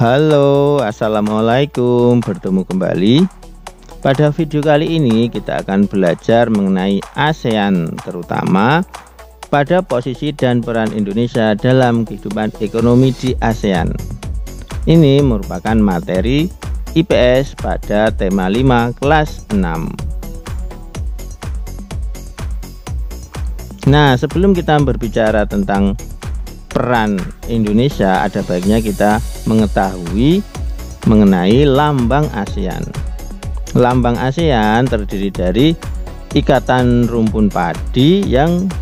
Halo, assalamualaikum. Bertemu kembali. Pada video kali ini kita akan belajar mengenai ASEAN, terutama pada posisi dan peran Indonesia dalam kehidupan ekonomi di ASEAN. Ini merupakan materi IPS pada tema 5 kelas 6. Nah, sebelum kita berbicara tentang peran Indonesia, ada baiknya kita mengetahui mengenai lambang ASEAN. Lambang ASEAN terdiri dari ikatan rumpun padi yang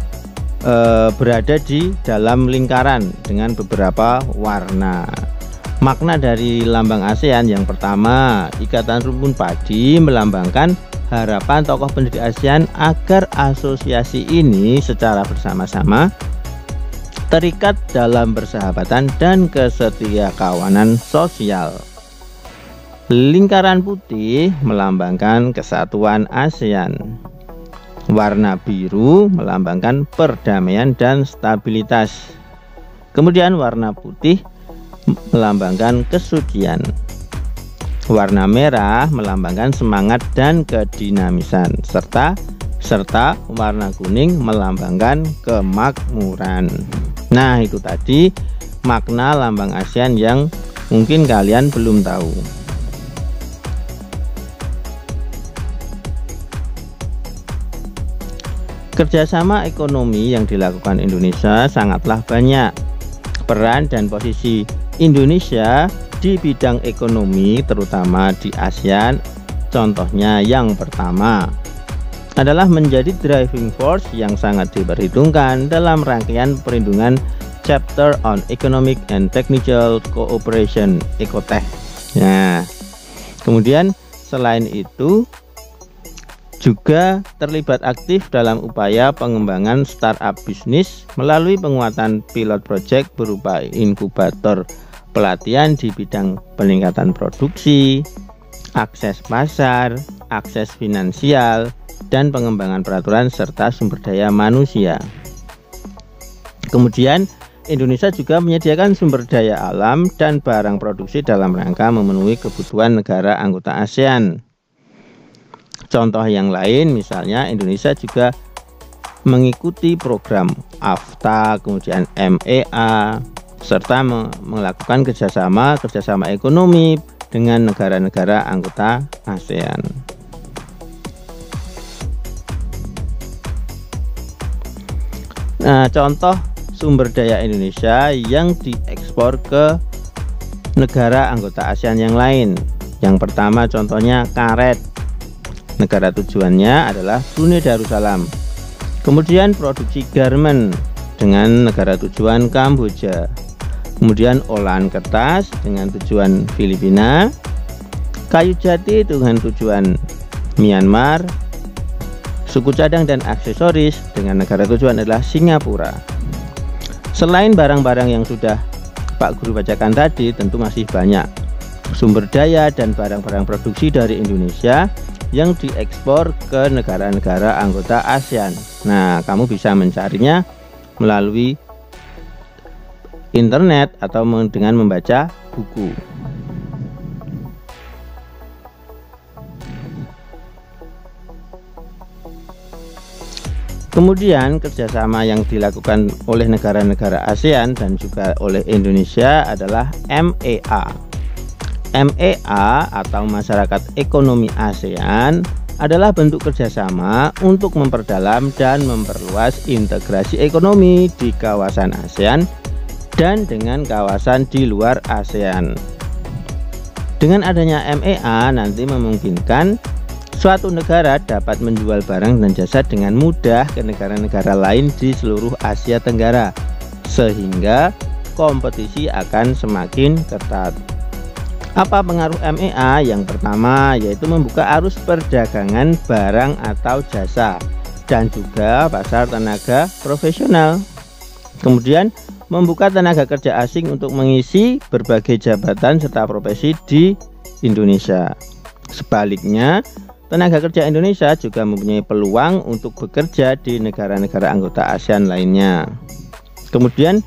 berada di dalam lingkaran dengan beberapa warna. Makna dari lambang ASEAN yang pertama, ikatan rumpun padi melambangkan harapan tokoh pendiri ASEAN agar asosiasi ini secara bersama-sama terikat dalam persahabatan dan kesetiakawanan sosial. Lingkaran putih melambangkan kesatuan ASEAN. Warna biru melambangkan perdamaian dan stabilitas. Kemudian warna putih melambangkan kesucian. Warna merah melambangkan semangat dan kedinamisan, serta warna kuning melambangkan kemakmuran. Nah, itu tadi makna lambang ASEAN yang mungkin kalian belum tahu. Kerjasama ekonomi yang dilakukan Indonesia sangatlah banyak. Peran dan posisi Indonesia di bidang ekonomi, terutama di ASEAN, contohnya yang pertama adalah menjadi driving force yang sangat diperhitungkan dalam rangkaian perlindungan Chapter on Economic and Technical Cooperation (ECOTEC). Nah, kemudian selain itu juga terlibat aktif dalam upaya pengembangan startup bisnis melalui penguatan pilot project berupa inkubator pelatihan di bidang peningkatan produksi, akses pasar, akses finansial, dan pengembangan peraturan serta sumber daya manusia. Kemudian Indonesia juga menyediakan sumber daya alam dan barang produksi dalam rangka memenuhi kebutuhan negara anggota ASEAN. Contoh yang lain misalnya Indonesia juga mengikuti program AFTA, kemudian MEA, serta melakukan kerjasama ekonomi dengan negara-negara anggota ASEAN. Nah, contoh sumber daya Indonesia yang diekspor ke negara anggota ASEAN yang lain. Yang pertama contohnya karet. Negara tujuannya adalah Brunei Darussalam. Kemudian produksi garment dengan negara tujuan Kamboja. Kemudian olahan kertas dengan tujuan Filipina. Kayu jati dengan tujuan Myanmar. Suku cadang dan aksesoris dengan negara tujuan adalah Singapura. Selain barang-barang yang sudah Pak Guru bacakan tadi, tentu masih banyak sumber daya dan barang-barang produksi dari Indonesia yang diekspor ke negara-negara anggota ASEAN. Nah, kamu bisa mencarinya melalui internet atau dengan membaca buku. Kemudian kerjasama yang dilakukan oleh negara-negara ASEAN dan juga oleh Indonesia adalah MEA. MEA atau Masyarakat Ekonomi ASEAN adalah bentuk kerjasama untuk memperdalam dan memperluas integrasi ekonomi di kawasan ASEAN dan dengan kawasan di luar ASEAN. Dengan adanya MEA nanti memungkinkan suatu negara dapat menjual barang dan jasa dengan mudah ke negara-negara lain di seluruh Asia Tenggara, sehingga kompetisi akan semakin ketat. Apa pengaruh MEA? Yang pertama yaitu membuka arus perdagangan barang atau jasa dan juga pasar tenaga profesional. Kemudian membuka tenaga kerja asing untuk mengisi berbagai jabatan serta profesi di Indonesia. Sebaliknya, tenaga kerja Indonesia juga mempunyai peluang untuk bekerja di negara-negara anggota ASEAN lainnya. Kemudian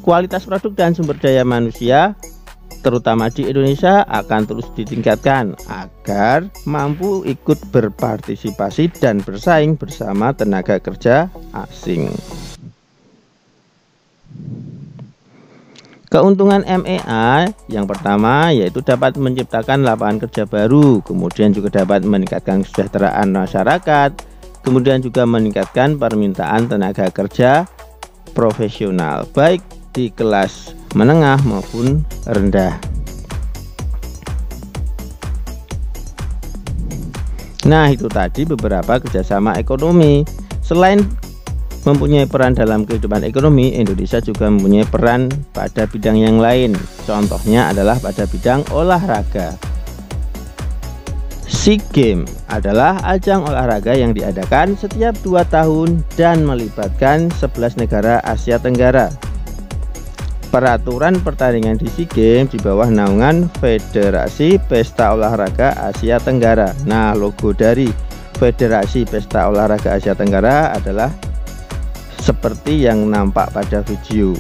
kualitas produk dan sumber daya manusia terutama di Indonesia akan terus ditingkatkan agar mampu ikut berpartisipasi dan bersaing bersama tenaga kerja asing. Keuntungan MEA yang pertama yaitu dapat menciptakan lapangan kerja baru, kemudian juga dapat meningkatkan kesejahteraan masyarakat, kemudian juga meningkatkan permintaan tenaga kerja profesional baik di kelas menengah maupun rendah. Nah, itu tadi beberapa kerjasama ekonomi. Selain mempunyai peran dalam kehidupan ekonomi, Indonesia juga mempunyai peran pada bidang yang lain. Contohnya adalah pada bidang olahraga. SEA Games adalah ajang olahraga yang diadakan setiap 2 tahun dan melibatkan 11 negara Asia Tenggara. Peraturan pertandingan di SEA Games di bawah naungan Federasi Pesta Olahraga Asia Tenggara. Nah, logo dari Federasi Pesta Olahraga Asia Tenggara adalah seperti yang nampak pada video.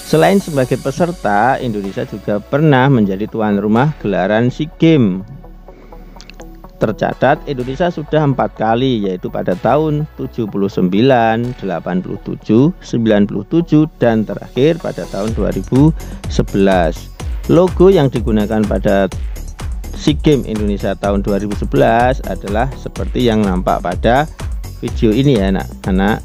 Selain sebagai peserta, Indonesia juga pernah menjadi tuan rumah gelaran SEA Games. Tercatat Indonesia sudah 4 kali, yaitu pada tahun 79, 87, 97, dan terakhir pada tahun 2011. Logo yang digunakan pada SEA Games Indonesia tahun 2011 adalah seperti yang nampak pada video ini ya anak-anak.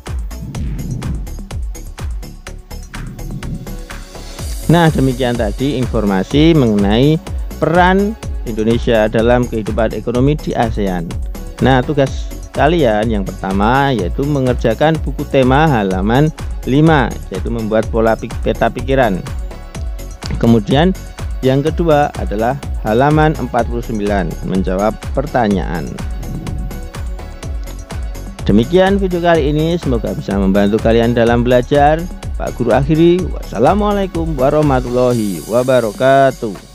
Nah, demikian tadi informasi mengenai peran Indonesia dalam kehidupan ekonomi di ASEAN. Nah, tugas kalian yang pertama yaitu mengerjakan buku tema halaman 5, yaitu membuat pola peta pikiran. Kemudian yang kedua adalah halaman 49, menjawab pertanyaan. Demikian video kali ini, semoga bisa membantu kalian dalam belajar. Pak Guru akhiri, wassalamualaikum warahmatullahi wabarakatuh.